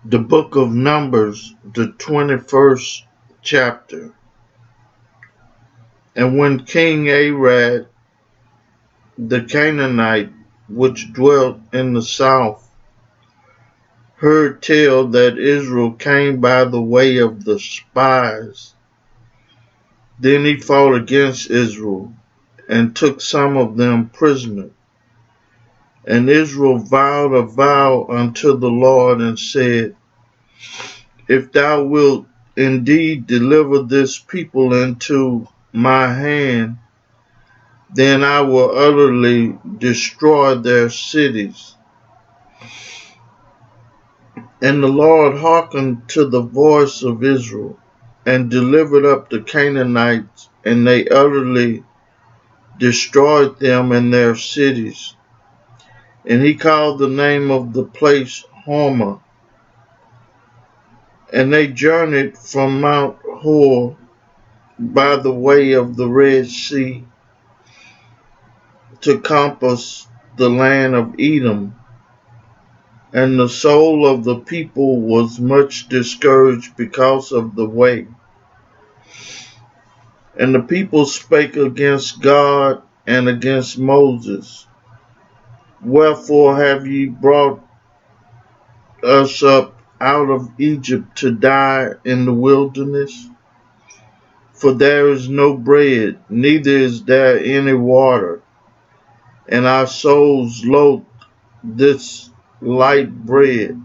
The book of Numbers, the 21st chapter. And when King Arad the Canaanite, which dwelt in the south, heard tell that Israel came by the way of the spies, then he fought against Israel and took some of them prisoner. And Israel vowed a vow unto the Lord and said, If thou wilt indeed deliver this people into my hand, then I will utterly destroy their cities. And the Lord hearkened to the voice of Israel, and delivered up the Canaanites, and they utterly destroyed them and their cities. And he called the name of the place Hormah. And they journeyed from Mount Hor by the way of the Red Sea to compass the land of Edom. And the soul of the people was much discouraged because of the way. And the people spake against God and against Moses, Wherefore have ye brought us up out of Egypt to die in the wilderness? For there is no bread, neither is there any water, and our souls loathe this light bread.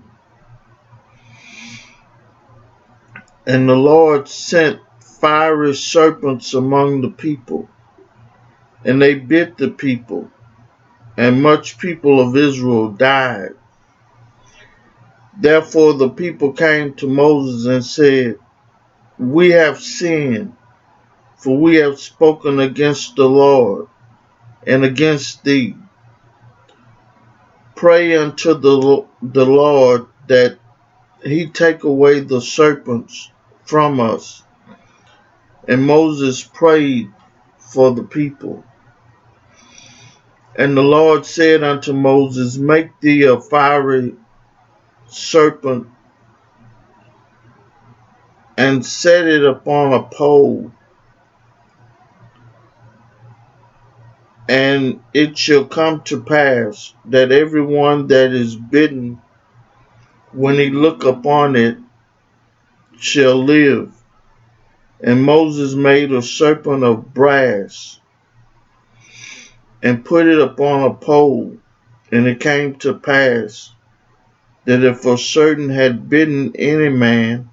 And the Lord sent fiery serpents among the people, and they bit the people, and much people of Israel died. Therefore the people came to Moses and said, We have sinned, for we have spoken against the Lord and against thee. Pray unto the Lord that he take away the serpents from us. And Moses prayed for the people. And the Lord said unto Moses, Make thee a fiery serpent, and set it upon a pole, and it shall come to pass that every one that is bitten, when he look upon it, shall live. And Moses made a serpent of brass, and put it upon a pole. And it came to pass that if a certain had bitten any man,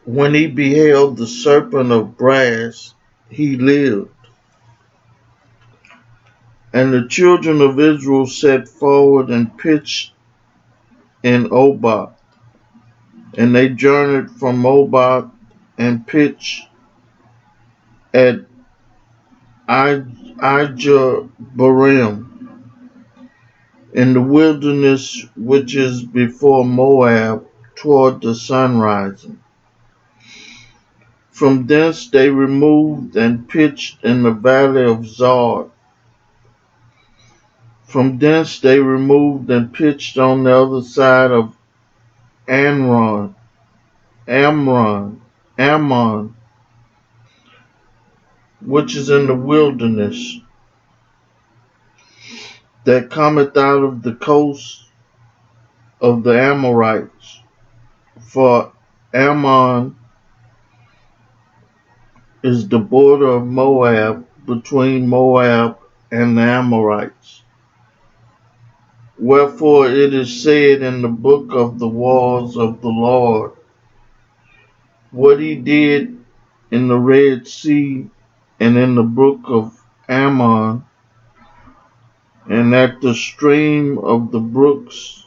when he beheld the serpent of brass, he lived. And the children of Israel set forward and pitched in Oboth. And they journeyed from Oboth and pitched at Ijebarim, in the wilderness which is before Moab, toward the sunrising. From thence they removed and pitched in the valley of Zor. From thence they removed and pitched on the other side of Ammon, which is in the wilderness, that cometh out of the coast of the Amorites. For Ammon is the border of Moab, between Moab and the Amorites. Wherefore it is said in the book of the wars of the Lord, what he did in the Red Sea and in the brook of Ammon, and at the stream of the brooks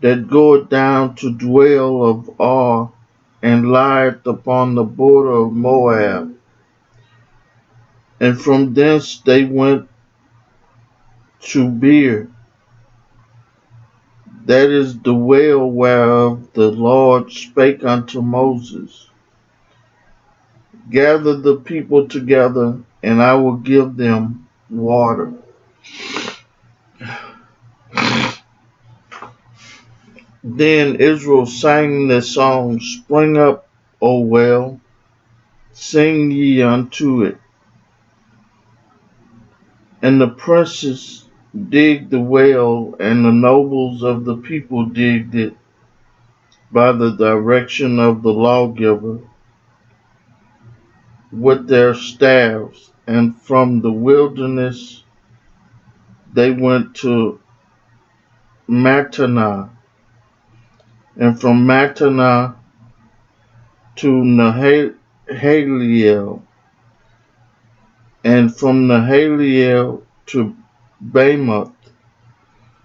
that goeth down to dwell of Ar, and lieth upon the border of Moab. And from thence they went to Beer, that is the well whereof the Lord spake unto Moses. Gather the people together, and I will give them water. Then Israel sang this song, Spring up, O well, sing ye unto it. And the princes digged the well, and the nobles of the people digged it by the direction of the lawgiver with their staffs. And from the wilderness they went to Mattanah, and from Mattanah to Nahaliel, and from Nahaliel to Bamoth,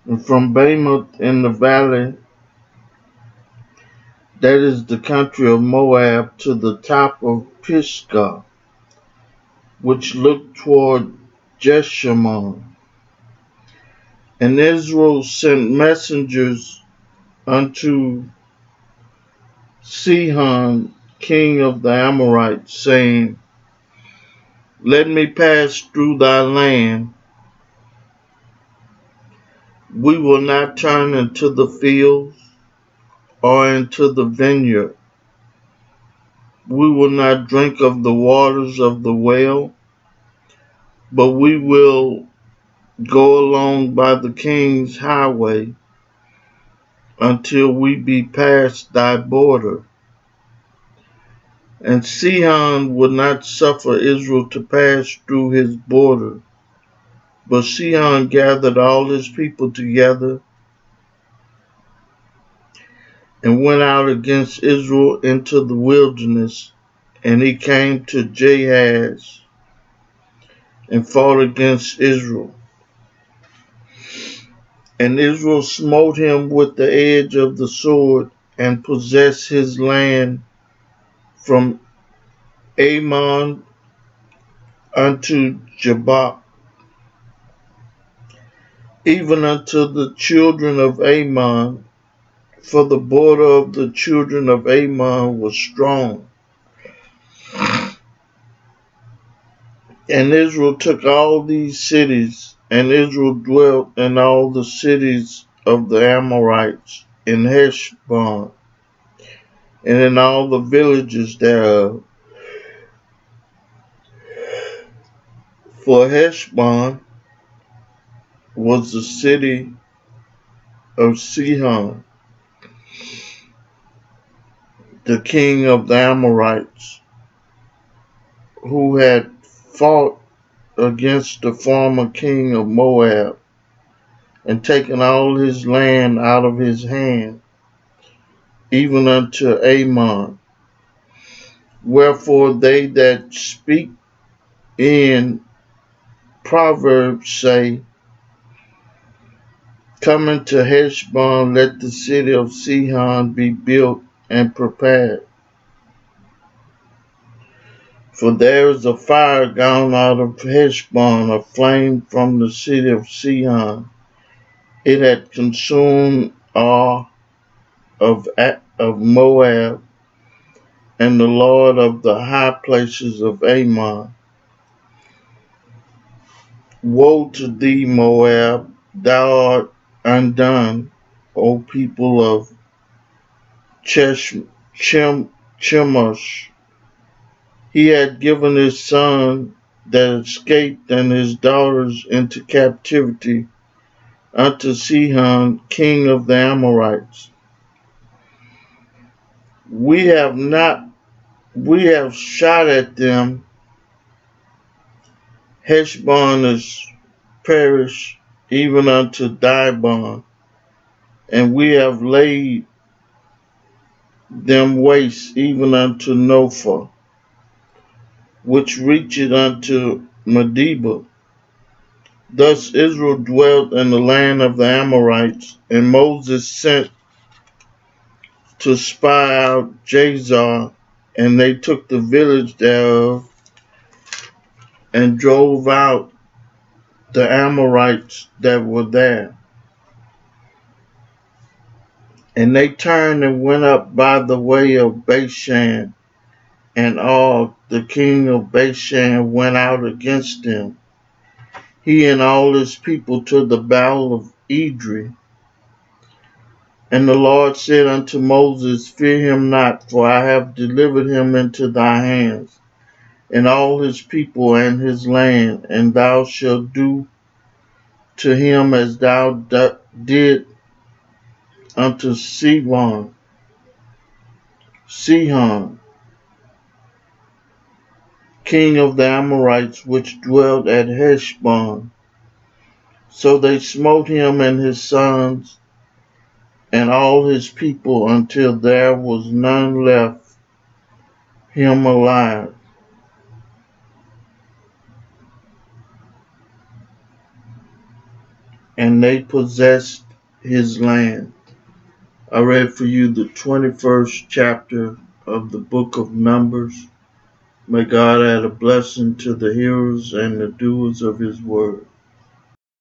and from Bamoth in the valley, that is the country of Moab, to the top of Pisgah, which looked toward Jeshimon. And Israel sent messengers unto Sihon, king of the Amorites, saying, Let me pass through thy land. We will not turn into the fields or into the vineyard. We will not drink of the waters of the well, but we will go along by the king's highway until we be past thy border. And Sihon would not suffer Israel to pass through his border. But Sihon gathered all his people together and went out against Israel into the wilderness, and he came to Jahaz and fought against Israel. And Israel smote him with the edge of the sword and possessed his land from Ammon unto Jabbok, even unto the children of Ammon, for the border of the children of Ammon was strong. And Israel took all these cities, and Israel dwelt in all the cities of the Amorites, in Heshbon, and in all the villages thereof. For Heshbon was the city of Sihon, the king of the Amorites, who had fought against the former king of Moab, and taken all his land out of his hand, even unto Ammon. Wherefore they that speak in Proverbs say, Coming to Heshbon, let the city of Sihon be built and prepared. For there is a fire gone out of Heshbon, a flame from the city of Sihon. It had consumed all of Moab, and the Lord of the high places of Ammon. Woe to thee, Moab! Thou art undone, O people of Chemosh. He had given his son that escaped and his daughters into captivity unto Sihon, king of the Amorites. We have shot at them. Heshbon is perished, even unto Dibon, and we have laid them waste, even unto Nophah, which reacheth unto Medeba. Thus Israel dwelt in the land of the Amorites, and Moses sent to spy out Jazer, and they took the village thereof, and drove out the Amorites that were there. And they turned and went up by the way of Bashan, and Og, the king of Bashan, went out against them, he and all his people, to the battle of Edrei. And the Lord said unto Moses, Fear him not, for I have delivered him into thy hands, and all his people and his land, and thou shalt do to him as thou did unto Sihon, king of the Amorites, which dwelt at Heshbon. So they smote him and his sons and all his people until there was none left him alive. And they possessed his land. I read for you the 21st chapter of the book of Numbers. May God add a blessing to the hearers and the doers of his word.